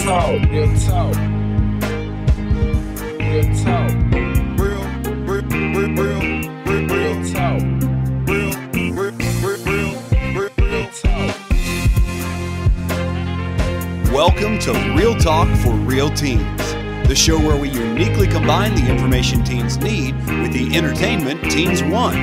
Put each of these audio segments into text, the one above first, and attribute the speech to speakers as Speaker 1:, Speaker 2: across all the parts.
Speaker 1: talk, real talk. Real talk. Real talk. Real talk.
Speaker 2: Welcome to Real Talk for Real Teens, the show where we uniquely combine the information teens need with the entertainment teens want.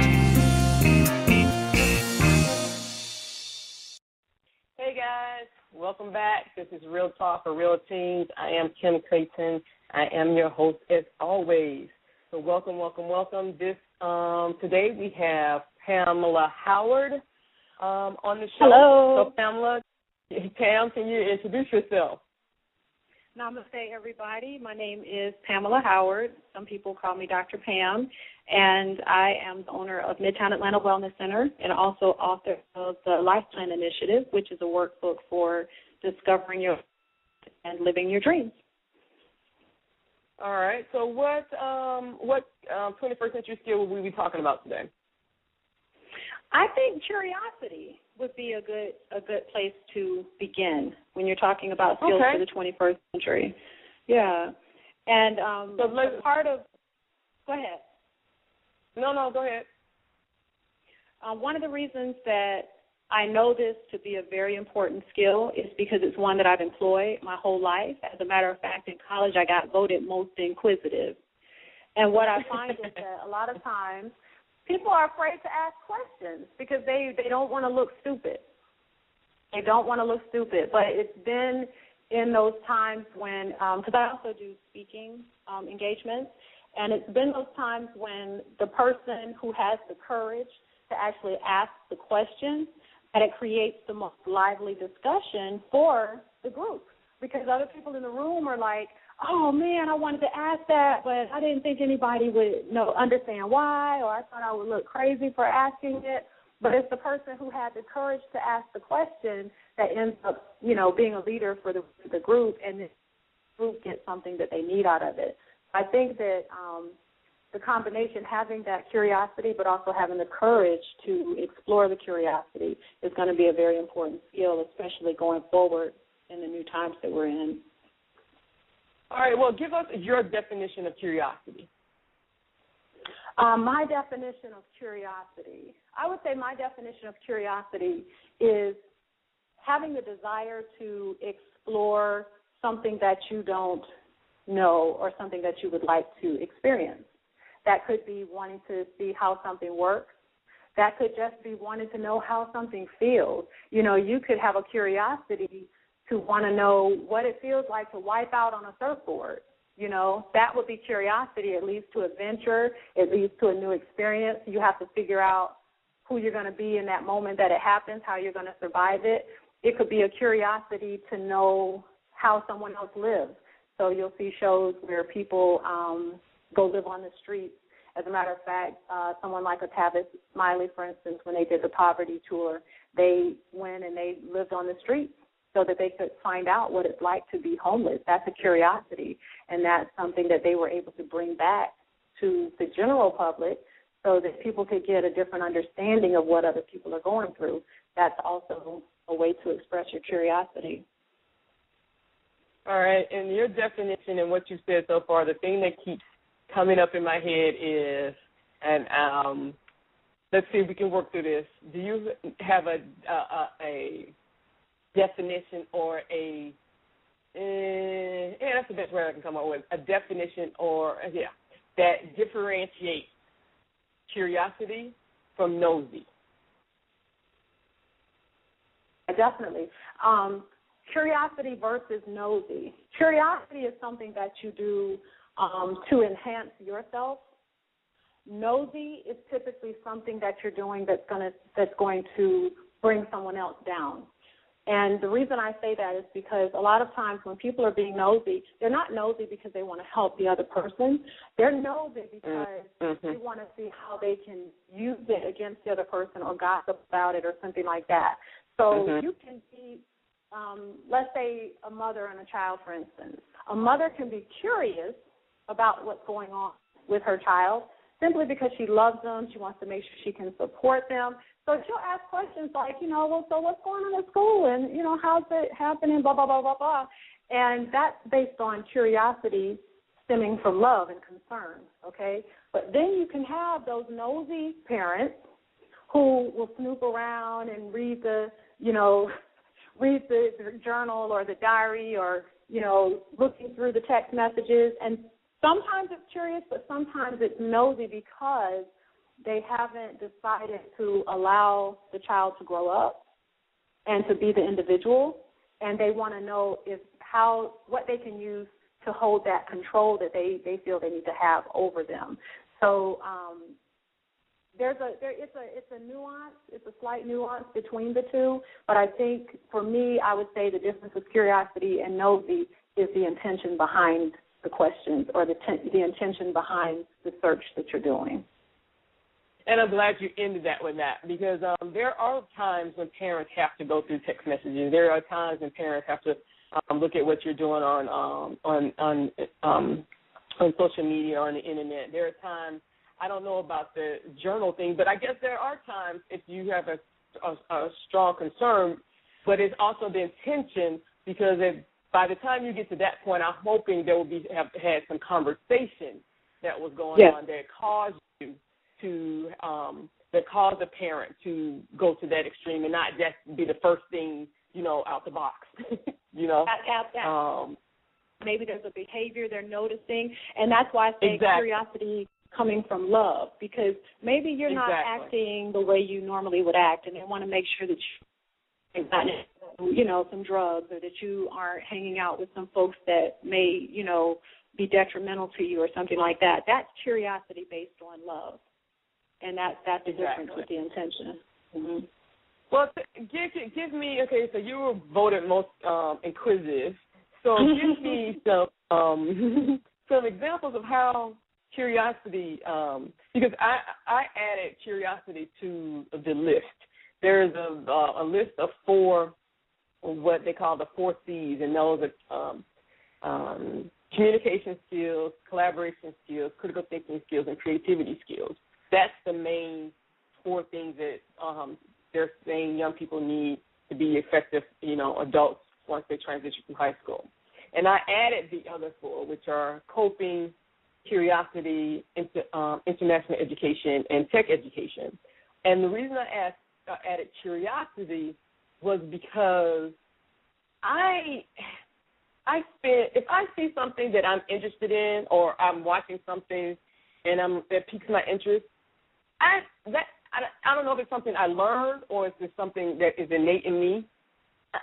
Speaker 3: Hey guys, welcome back. This is Real Talk for Real Teens. I am Kim Clayton. I am your host as always. So welcome. Today we have Pamela Howard on the show.
Speaker 4: Hello.
Speaker 3: So Pam, can you introduce yourself?
Speaker 4: Namaste, everybody. My name is Pamela Howard. Some people call me Dr. Pam, and I am the owner of Midtown Atlanta Wellness Center and also author of the Life Plan Initiative, which is a workbook for discovering your and living your dreams.
Speaker 3: All right. So what 21st century skill will we be talking about today?
Speaker 4: I think curiosity would be a good place to begin when you're talking about skills for the 21st century. Yeah. And
Speaker 3: so
Speaker 4: part of – go ahead.
Speaker 3: No, go ahead.
Speaker 4: One of the reasons that I know this to be a very important skill is because it's one that I've employed my whole life. As a matter of fact, in college I got voted most inquisitive. And what I find is that a lot of times people are afraid to ask questions because they don't want to look stupid. They don't want to look stupid. But it's been in those times when, because I also do speaking engagements, and it's been those times when the person who has the courage to actually ask the question, and it creates the most lively discussion for the group. Because other people in the room are like, oh, man, I wanted to ask that, but I didn't think anybody would understand why, or I thought I would look crazy for asking it. But it's the person who had the courage to ask the question that ends up, being a leader for the group, and the group gets something that they need out of it. I think that the combination, having that curiosity but also having the courage to explore the curiosity, is going to be a very important skill, especially going forward in the new times that we're in.
Speaker 3: All right, well, give us your definition of curiosity.
Speaker 4: My definition of curiosity, I would say my definition of curiosity is having the desire to explore something that you don't know or something that you would like to experience. That could be wanting to see how something works. That could just be wanting to know how something feels. You could have a curiosity to want to know what it feels like to wipe out on a surfboard. That would be curiosity. It leads to adventure. It leads to a new experience. You have to figure out who you're going to be in that moment that it happens, how you're going to survive it. It could be a curiosity to know how someone else lives. So you'll see shows where people go live on the streets. As a matter of fact, someone like a Tavis Smiley, for instance, when they did the poverty tour, they went and they lived on the streets so that they could find out what it's like to be homeless. That's a curiosity, and that's something that they were able to bring back to the general public so that people could get a different understanding of what other people are going through. That's also a way to express your curiosity.
Speaker 3: All right, and your definition and what you said so far, the thing that keeps coming up in my head is, and let's see if we can work through this. Do you have a definition or that's the best word I can come up with, a definition that differentiates curiosity from nosy?
Speaker 4: Definitely. Curiosity versus nosy. Curiosity is something that you do to enhance yourself. Nosy is typically something that you're doing that's going to bring someone else down. And the reason I say that is because a lot of times when people are being nosy, they're not nosy because they want to help the other person. They're nosy because they want to see how they can use it against the other person or gossip about it or something like that. So you can be, let's say, a mother and a child, for instance. A mother can be curious about what's going on with her child simply because she loves them. She wants to make sure she can support them. So she'll ask questions like, so what's going on at school? And, how's it happening, blah, blah, blah, blah, blah. And that's based on curiosity stemming from love and concern, okay? But then you can have those nosy parents who will snoop around and read the journal or the diary or, looking through the text messages. And sometimes it's curious, but sometimes it's nosy because they haven't decided to allow the child to grow up and to be the individual, and they want to know what they can use to hold that control that they feel they need to have over them. So it's a nuance, it's a slight nuance between the two, but I think for me, I would say the difference with curiosity and nosy is the intention behind the questions or the intention behind the search that you're doing.
Speaker 3: And I'm glad you ended that with that because there are times when parents have to go through text messages. There are times when parents have to look at what you're doing on social media or on the internet. There are times, I don't know about the journal thing, but I guess there are times if you have a strong concern, but it's also the intention because by the time you get to that point, I'm hoping there will have had some conversation that was going on that caused you to that caused a parent to go to that extreme and not just be the first thing, out the box,
Speaker 4: Maybe there's a behavior they're noticing, and that's why I say curiosity coming from love, because maybe you're not acting the way you normally would act, and they want to make sure that you're not, some drugs or that you aren't hanging out with some folks that may, be detrimental to you or something like that. That's curiosity based on love, and that's the difference with the intention. Mm-hmm.
Speaker 3: Well, give me, so you were voted most inquisitive, so give me some examples of how curiosity, because I added curiosity to the list. There's a list of 4, what they call the 4 C's, and those are communication skills, collaboration skills, critical thinking skills, and creativity skills. That's the main 4 things that they're saying young people need to be effective, adults once they transition through high school. And I added the other 4, which are coping, curiosity, international education, and tech education. And the reason I added curiosity was because if I see something that I'm interested in or I'm watching something and that piques my interest, I don't know if it's something I learned or if it's something that is innate in me.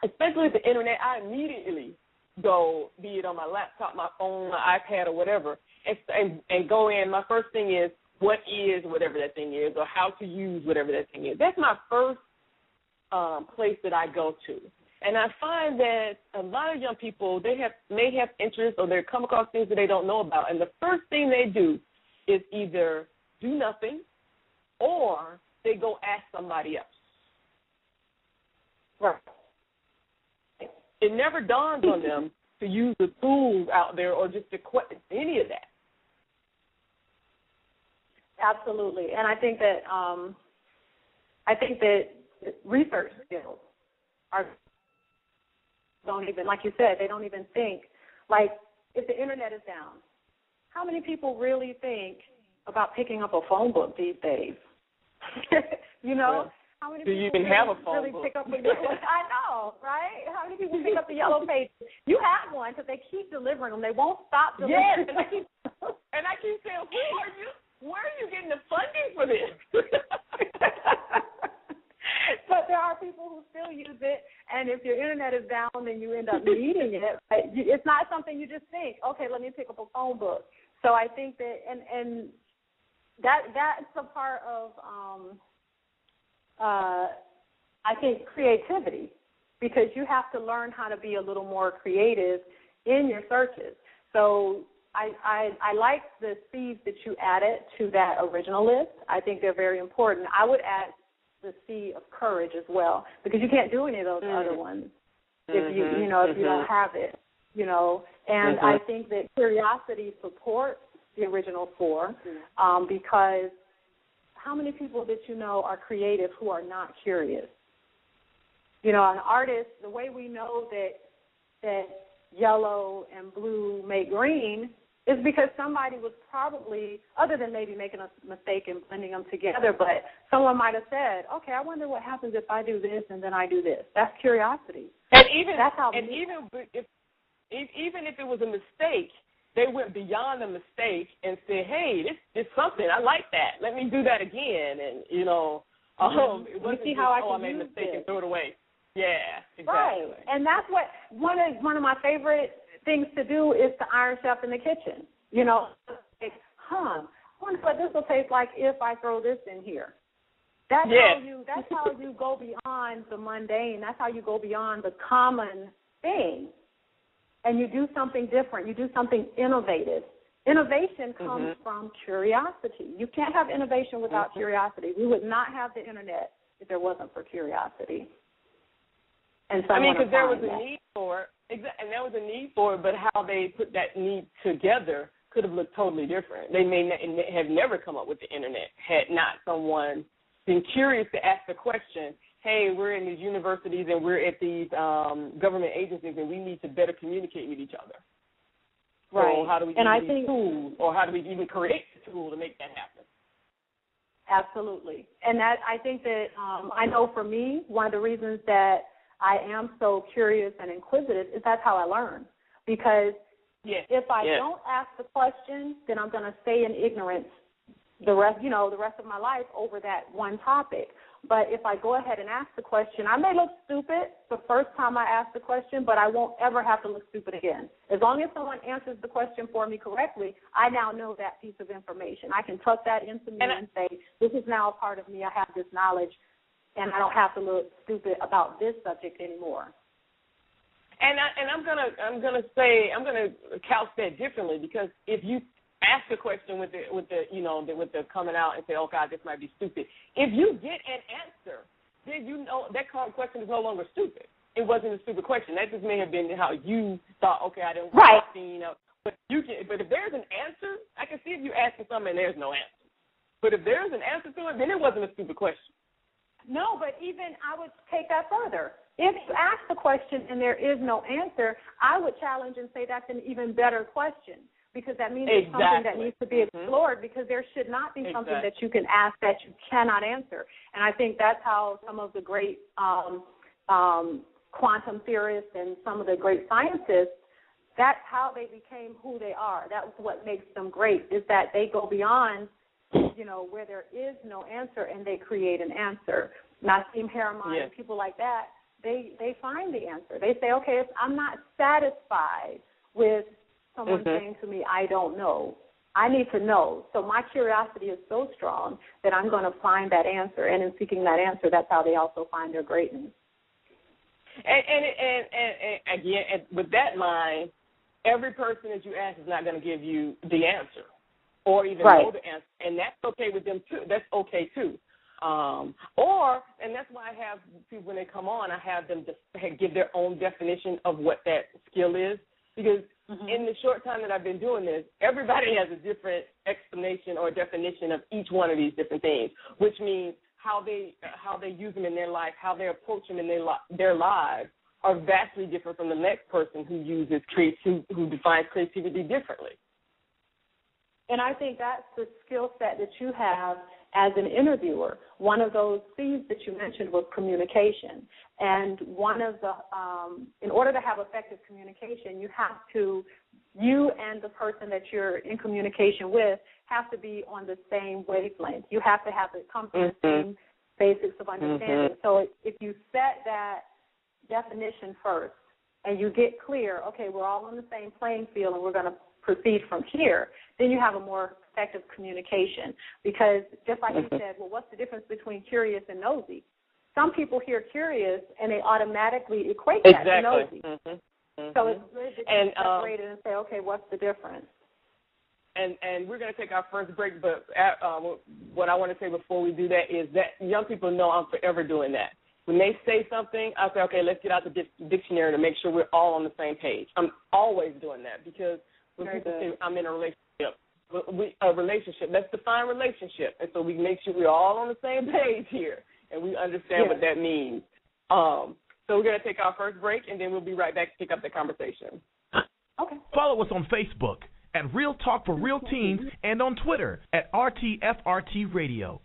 Speaker 3: Especially with the internet, I immediately go, be it on my laptop, my phone, my iPad, or whatever, and go in. My first thing is, what is whatever that thing is, or how to use whatever that thing is. That's my first place that I go to. And I find that a lot of young people, may have interest or they come across things that they don't know about. And the first thing they do is either do nothing or they go ask somebody else.
Speaker 4: Right.
Speaker 3: It never dawns on them to use the tools out there or just to question any of that.
Speaker 4: Absolutely. And I think that research skills don't even, like you said, they don't even think. Like, if the internet is down, how many people really think about picking up a phone book these days?
Speaker 3: Well,
Speaker 4: how many
Speaker 3: do you
Speaker 4: people
Speaker 3: even have a phone
Speaker 4: really
Speaker 3: book?
Speaker 4: pick up a I know, right? How many people pick up the yellow pages? You have one because they keep delivering them. They won't stop delivering them.
Speaker 3: And I keep saying, where are you getting the funding for this?
Speaker 4: But there are people who still use it, and if your internet is down, then you end up needing it. It's not something you just think, okay, let me pick up a phone book. So I think that, and that's a part of, I think, creativity, because you have to learn how to be a little more creative in your searches. So I like the C's that you added to that original list. I think they're very important. I would add the C of courage as well, because you can't do any of those other ones if you don't have it, And I think that curiosity supports the original 4 because how many people that you know are creative who are not curious? An artist, the way we know that yellow and blue make green is because somebody was probably, other than maybe making a mistake and blending them together, but someone might have said, okay, I wonder what happens if I do this and then I do this. That's curiosity.
Speaker 3: And even if it was a mistake, they went beyond the mistake and said, hey, this is something. I like that. Let me do that again. And, it wasn't just, I made a mistake and throw it away. Yeah, exactly.
Speaker 4: Right. And that's what one of my favorite things to do is to iron chef in the kitchen. I wonder what this will taste like if I throw this in here. That's how you go beyond the mundane. That's how you go beyond the common thing. And you do something different. You do something innovative. Innovation comes from curiosity. You can't have innovation without curiosity. We would not have the internet if there wasn't for curiosity. And
Speaker 3: because there was a need for it, and there was a need for it, but how they put that need together could have looked totally different. They may have never come up with the internet had not someone been curious to ask the question, hey, we're in these universities and we're at these government agencies and we need to better communicate with each other.
Speaker 4: Right.
Speaker 3: So how do we use these tools, or how do we even create the tool to make that happen?
Speaker 4: Absolutely. And that I think that I know for me, one of the reasons that I am so curious and inquisitive is that's how I learn. Because if I don't ask the question, then I'm going to stay in ignorance the rest of my life over that one topic. But if I go ahead and ask the question, I may look stupid the first time I ask the question, but I won't ever have to look stupid again. As long as someone answers the question for me correctly, I now know that piece of information. I can tuck that into me and say, this is now a part of me. I have this knowledge, and I don't have to look stupid about this subject anymore.
Speaker 3: And I'm gonna couch that differently, because if you ask a question with the coming out and say, oh God, this might be stupid. If you get an answer, then you know that question is no longer stupid. It wasn't a stupid question. That just may have been how you thought. Okay, I didn't see, But if there's an answer, I can see if you're asking something and there's no answer. But if there's an answer to it, then it wasn't a stupid question.
Speaker 4: No, but even I would take that further. If you ask the question and there is no answer, I would challenge and say that's an even better question, because that means it's something that needs to be explored, because there should not be something that you can ask that you cannot answer. And I think that's how some of the great quantum theorists and some of the great scientists, that's how they became who they are. That's what makes them great, is that they go beyond where there is no answer, and they create an answer. Nassim Haramein and people like that, they find the answer. They say, okay, if I'm not satisfied with someone saying to me, I don't know, I need to know. So my curiosity is so strong that I'm going to find that answer. And in seeking that answer, that's how they also find their greatness.
Speaker 3: And again, with that line, every person that you ask is not going to give you the answer or even know the answer. And that's okay with them, too. That's okay, too. And that's why I have people, when they come on, I have them give their own definition of what that skill is. Because in the short time that I've been doing this, everybody has a different explanation or definition of each one of these different things, which means how they use them in their life, how they approach them in their lives are vastly different from the next person who defines creativity differently.
Speaker 4: And I think that's the skill set that you have as an interviewer. One of those C's that you mentioned was communication. And one of the, in order to have effective communication, you and the person that you're in communication with have to be on the same wavelength. You have to have come from the same basics of understanding. So if you set that definition first and you get clear, okay, we're all on the same playing field and we're going to proceed from here, then you have a more effective communication. Because just like you said, well, what's the difference between curious and nosy? Some people hear curious and they automatically equate that to nosy. So it's good to separate it and say, okay, what's the difference?
Speaker 3: And we're going to take our first break, but what I want to say before we do that is that young people know I'm forever doing that. When they say something, I say, okay, let's get out the dictionary to make sure we're all on the same page. I'm always doing that, because when people say I'm in a relationship, let's define relationship. And so we make sure we're all on the same page here and we understand what that means. So we're going to take our first break, and then we'll be right back to pick up the conversation.
Speaker 4: Okay.
Speaker 5: Follow us on Facebook at Real Talk for Real Teens and on Twitter at RTFRT Radio.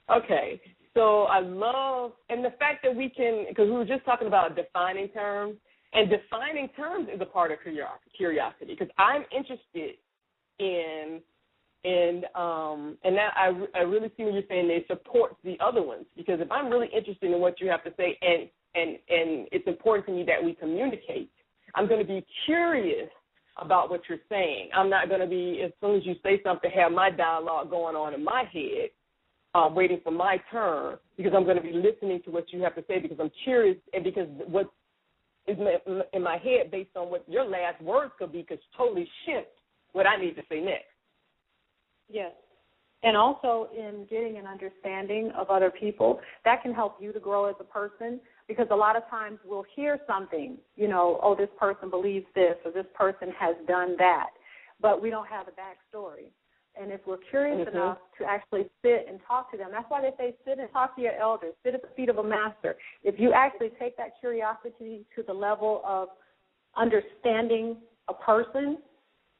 Speaker 3: Okay. So I love, and the fact that we can, because we were just talking about defining terms, and defining terms is a part of curiosity, because I'm interested in and that I really see what you're saying. They support the other ones, because if I'm really interested in what you have to say, and it's important to me that we communicate, I'm going to be curious about what you're saying. I'm not going to be, as soon as you say something, have my dialogue going on in my head, waiting for my turn, because I'm going to be listening to what you have to say, because I'm curious, and because what is in my head based on what your last words could be could totally shift what I need to say next.
Speaker 4: Yes. And also in getting an understanding of other people, that can help you to grow as a person, because a lot of times we'll hear something, oh, this person believes this, or this person has done that, but we don't have a backstory. And if we're curious enough to actually sit and talk to them, that's why they say sit and talk to your elders, sit at the feet of a master. If you actually take that curiosity to the level of understanding a person,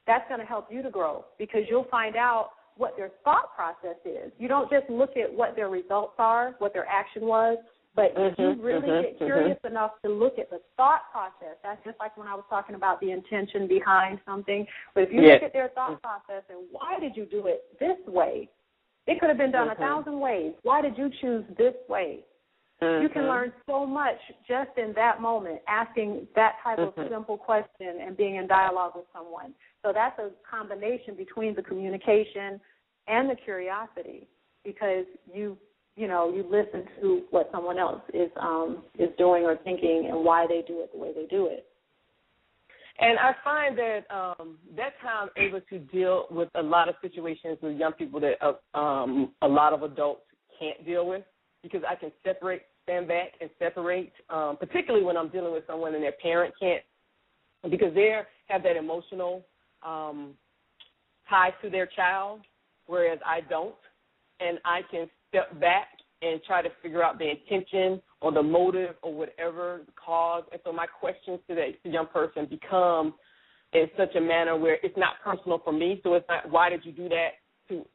Speaker 4: that's going to help you to grow, because you'll find out what their thought process is. You don't just look at what their results are, what their action was, but if you really get curious enough to look at the thought process, that's just like when I was talking about the intention behind something. But if you look at their thought process and why did you do it this way? It could have been done 1,000 ways. Why did you choose this way? You can learn so much just in that moment, asking that type of simple question and being in dialogue with someone. So that's a combination between the communication and the curiosity, because you listen to what someone else is doing or thinking and why they do it the way they do it.
Speaker 3: And I find that that's how I'm able to deal with a lot of situations with young people that a lot of adults can't deal with, because I can stand back and separate, particularly when I'm dealing with someone and their parent can't, because they have that emotional tie to their child, whereas I don't, and I can step back and try to figure out the intention or the motive or whatever the cause. And so my questions to that young person become in such a manner where it's not personal for me. So it's not, why did you do that? To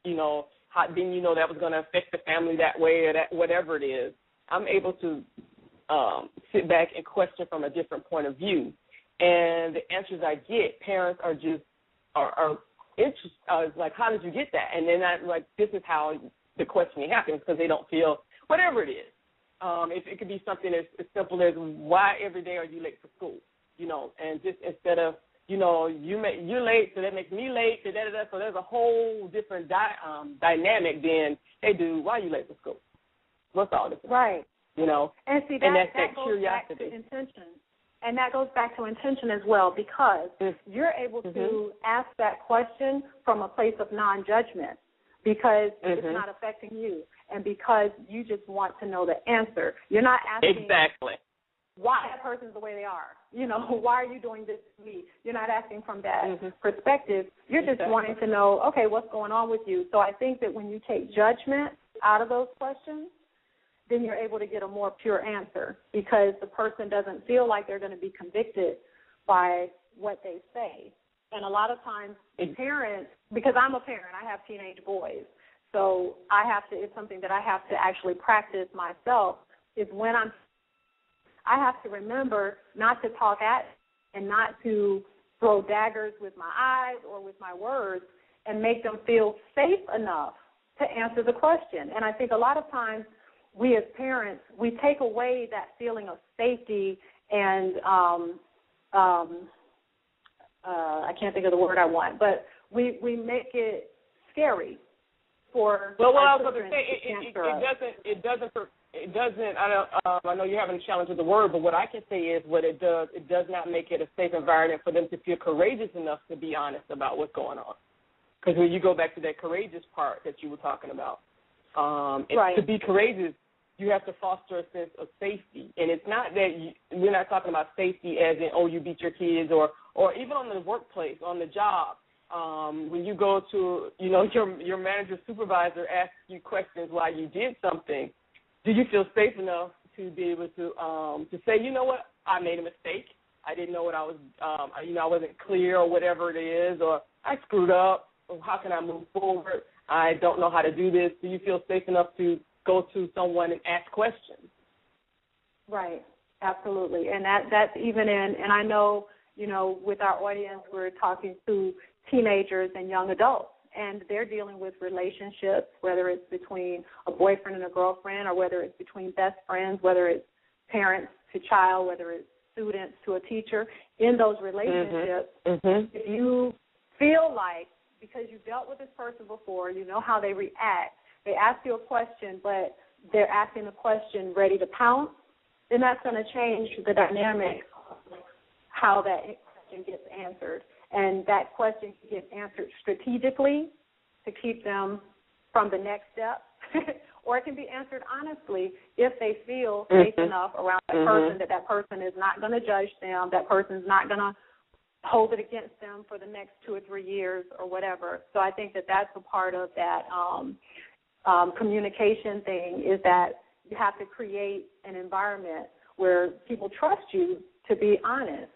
Speaker 3: how didn't you know that was going to affect the family that way, or that whatever it is. I'm able to sit back and question from a different point of view. And the answers I get, parents are just are interested. Like, how did you get that? And then I'm like, this is how the questioning happens, because they don't feel whatever it is. It could be something as simple as, why every day are you late for school? And just instead of, you're late, so that makes me late, so there's a whole different dynamic than, hey, dude, why are you late for school? What's all this?
Speaker 4: Right.
Speaker 3: And
Speaker 4: see,
Speaker 3: that's
Speaker 4: that goes
Speaker 3: curiosity.
Speaker 4: back to intention. And that goes back to intention as well, because you're able to ask that question from a place of non-judgment, because it's not affecting you, and because you just want to know the answer. You're not asking why that person's the way they are. Why are you doing this to me? You're not asking from that perspective. You're just wanting to know, okay, what's going on with you? So I think that when you take judgment out of those questions, then you're able to get a more pure answer, because the person doesn't feel like they're going to be convicted by what they say. And a lot of times parents, because I'm a parent, I have teenage boys, so it's something that I have to actually practice myself, is when I have to remember not to talk at and not to throw daggers with my eyes or with my words, and make them feel safe enough to answer the question. And I think a lot of times we as parents, we take away that feeling of safety and I can't think of the word I want, but we make it scary for.
Speaker 3: Well, what I was going to say, it doesn't. I know you're having a challenge with the word, but what I can say is what it does. It does not make it a safe environment for them to feel courageous enough to be honest about what's going on. Because when you go back to that courageous part that you were talking about, to be courageous, you have to foster a sense of safety. And it's not that we're not talking about safety as in, you beat your kids, or even on the workplace, on the job. When you go to, your manager, supervisor asks you questions while you did something, do you feel safe enough to be able to say, you know what, I made a mistake, I didn't know what I was, I wasn't clear or whatever it is, or I screwed up, or how can I move forward? I don't know how to do this. Do you feel safe enough to go to someone and ask questions?
Speaker 4: Right, absolutely. And that's even in, and I know, with our audience, we're talking to teenagers and young adults, and they're dealing with relationships, whether it's between a boyfriend and a girlfriend, or whether it's between best friends, whether it's parents to child, whether it's students to a teacher. In those relationships, if you feel like, because you've dealt with this person before, you know how they react, they ask you a question, but they're asking the question ready to pounce, then that's going to change the dynamic of how that question gets answered. And that question gets answered strategically to keep them from the next step, or it can be answered honestly if they feel safe enough around that person, that person is not going to judge them, that person's not going to hold it against them for the next 2 or 3 years or whatever. So I think that that's a part of that communication thing, is that you have to create an environment where people trust you to be honest.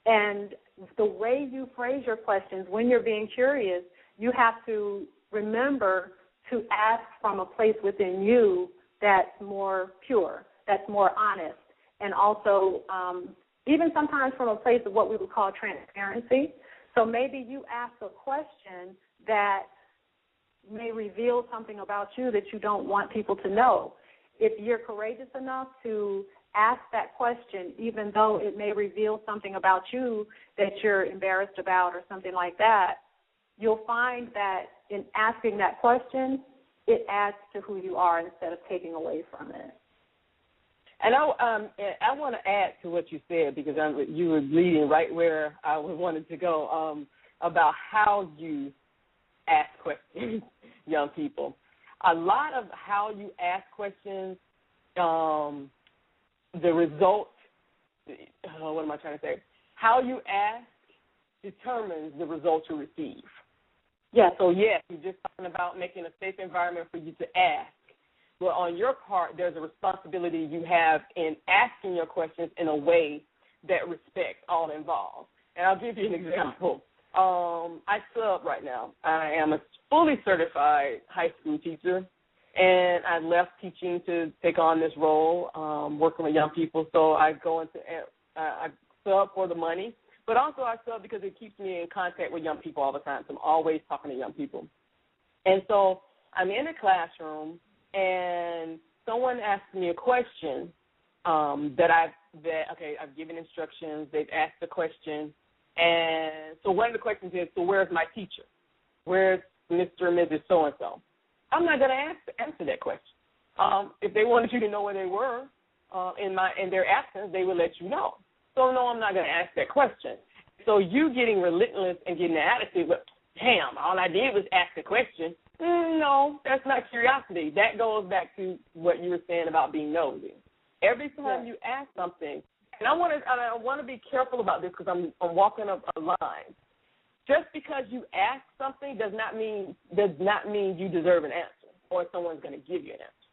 Speaker 4: And the way you phrase your questions when you're being curious, you have to remember to ask from a place within you that's more pure, that's more honest, and also even sometimes from a place of what we would call transparency. So maybe you ask a question that may reveal something about you that you don't want people to know. If you're courageous enough to ask that question, even though it may reveal something about you that you're embarrassed about or something like that, you'll find that in asking that question, it adds to who you are instead of taking away from it.
Speaker 3: And I want to add to what you said, because you were leading right where I wanted to go, about how you ask questions, young people. A lot of how you ask questions, the result, what am I trying to say? How you ask determines the result you receive.
Speaker 4: Yes.
Speaker 3: So, yes, you're just talking about making a safe environment for you to ask. But on your part, there's a responsibility you have in asking your questions in a way that respects all involved. And I'll give you an example. I sub right now. I am a fully certified high school teacher, and I left teaching to take on this role, working with young people. So I go into I sub for the money, but also I sub because it keeps me in contact with young people all the time. So I'm always talking to young people. And so I'm in a classroom, and someone asked me a question I've given instructions. They've asked the question. And so one of the questions is, so where's my teacher? Where's Mr. and Mrs. So-and-so? I'm not going to answer that question. If they wanted you to know where they were in their absence, they would let you know. So, no, I'm not going to ask that question. So you getting relentless and getting the attitude, but, damn, all I did was ask the question. No, that's not curiosity. That goes back to what you were saying about being nosy. Every time you ask something, and I want to be careful about this because I'm walking up a line. Just because you ask something does not mean you deserve an answer or someone's going to give you an answer.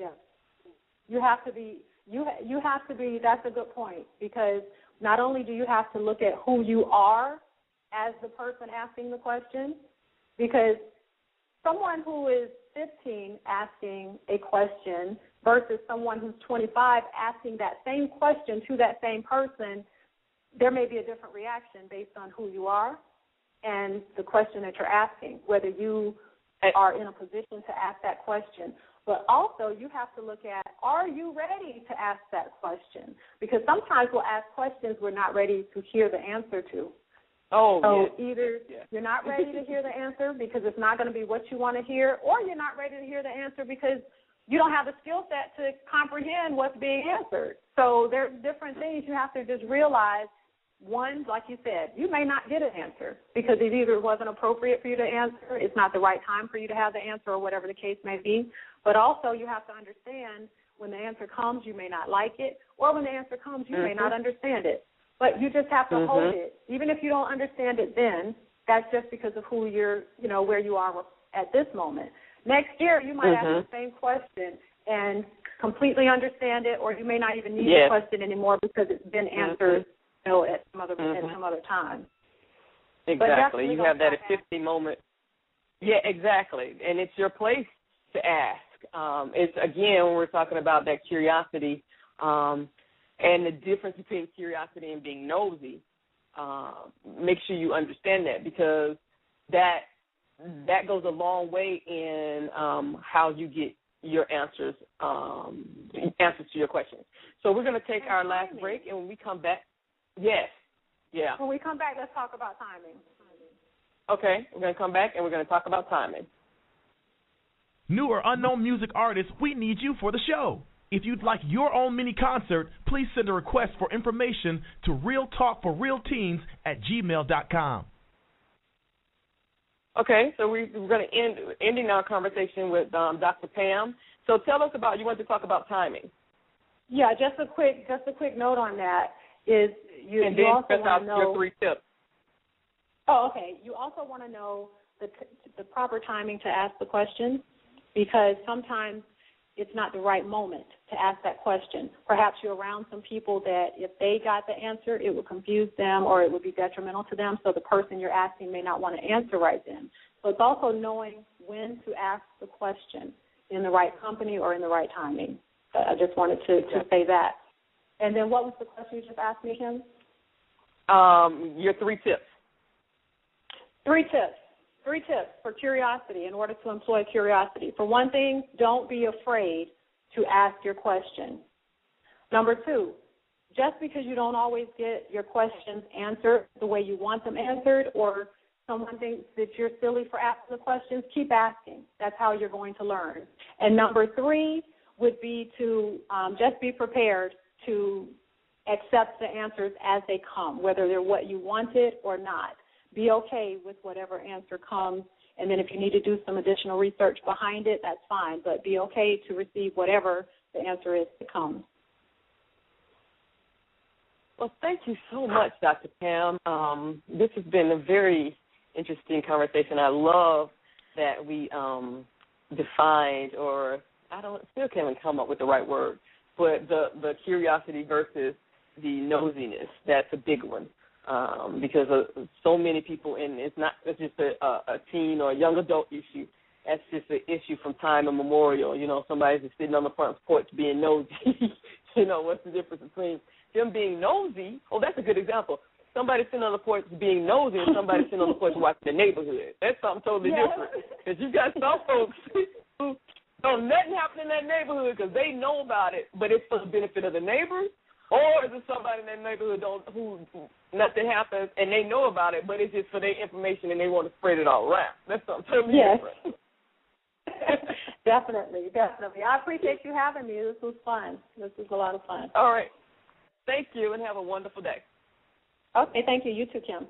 Speaker 4: Yeah, you have to be. You have to be. That's a good point, because not only do you have to look at who you are as the person asking the question, because someone who is 15 asking a question versus someone who's 25 asking that same question to that same person, there may be a different reaction based on who you are and the question that you're asking, whether you are in a position to ask that question. But also you have to look at, are you ready to ask that question? Because sometimes we'll ask questions we're not ready to hear the answer to. Either you're not ready to hear the answer because it's not going to be what you want to hear, or you're not ready to hear the answer because you don't have the skill set to comprehend what's being answered. So there's different things you have to just realize. One, like you said, you may not get an answer because it either wasn't appropriate for you to answer, it's not the right time for you to have the answer, or whatever the case may be. But also you have to understand when the answer comes, you may not like it, or when the answer comes, you may not understand it. But you just have to hold it. Even if you don't understand it then, that's just because of who you're, where you are at this moment. Next year, you might ask the same question, and completely understand it, or you may not even need
Speaker 3: Yes.
Speaker 4: the question anymore because it's been answered, you know, at some other time.
Speaker 3: Exactly. You have that epiphany moment. Yeah, exactly. And it's your place to ask. It's, again, when we're talking about that curiosity and the difference between curiosity and being nosy, make sure you understand that, because that goes a long way in how you get your answers to your questions. So we're going to take our last break, and when we come back, when we come back, let's talk about timing. Okay, we're going to come back, and we're going to talk about timing.
Speaker 5: New or unknown music artists, we need you for the show. If you'd like your own mini concert, please send a request for information to realtalkforrealteens@gmail.com.
Speaker 3: Okay, so we're going to ending our conversation with Dr. Pam. So tell us about, you want to talk about timing.
Speaker 4: Yeah, just a quick note on that is you also want to know
Speaker 3: your 3 tips.
Speaker 4: Oh, okay. You also want to know the proper timing to ask the question, because sometimes it's not the right moment to ask that question. Perhaps you're around some people that if they got the answer, it would confuse them or it would be detrimental to them, so the person you're asking may not want to answer right then. So it's also knowing when to ask the question in the right company or in the right timing. I just wanted to say that. And then what was the question you just asked me, Kim?
Speaker 3: Your 3 tips.
Speaker 4: 3 tips. 3 tips for curiosity, in order to employ curiosity. For one thing, don't be afraid to ask your question. Number 2, just because you don't always get your questions answered the way you want them answered, or someone thinks that you're silly for asking the questions, keep asking. That's how you're going to learn. And number 3 would be to just be prepared to accept the answers as they come, whether they're what you wanted or not. Be okay with whatever answer comes, and then if you need to do some additional research behind it, that's fine, but be okay to receive whatever the answer is that comes.
Speaker 3: Well, thank you so much, Dr. Pam. This has been a very interesting conversation. I love that we defined, or still can't even come up with the right word, but the curiosity versus the nosiness. That's a big one. Because so many people, and it's just a teen or a young adult issue. That's just an issue from time immemorial. You know, somebody's just sitting on the front porch being nosy. You know, what's the difference between them being nosy? Oh, that's a good example. Somebody sitting on the porch being nosy and somebody sitting on the porch watching the neighborhood. That's something totally different. Because you got some folks who don't nothing happen in that neighborhood because they know about it, but it's for the benefit of the neighbors. Or is it somebody in that neighborhood who nothing happens and they know about it, but it's just for their information and they want to spread it all around? That's something totally different.
Speaker 4: Definitely. I appreciate you having me. This was fun. This was a lot of fun.
Speaker 3: All right. Thank you, and have a wonderful day.
Speaker 4: Okay, thank you. You too, Kim.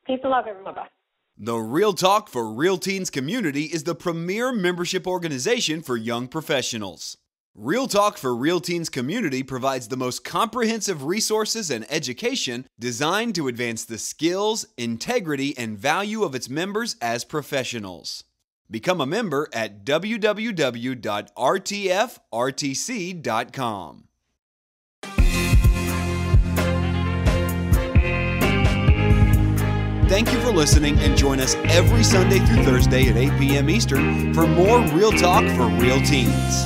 Speaker 4: Peace and love, everyone.
Speaker 3: Bye-bye.
Speaker 2: The Real Talk for Real Teens community is the premier membership organization for young professionals. Real Talk for Real Teens community provides the most comprehensive resources and education designed to advance the skills, integrity, and value of its members as professionals. Become a member at www.rtfrtc.com. Thank you for listening, and join us every Sunday through Thursday at 8 p.m. Eastern for more Real Talk for Real Teens.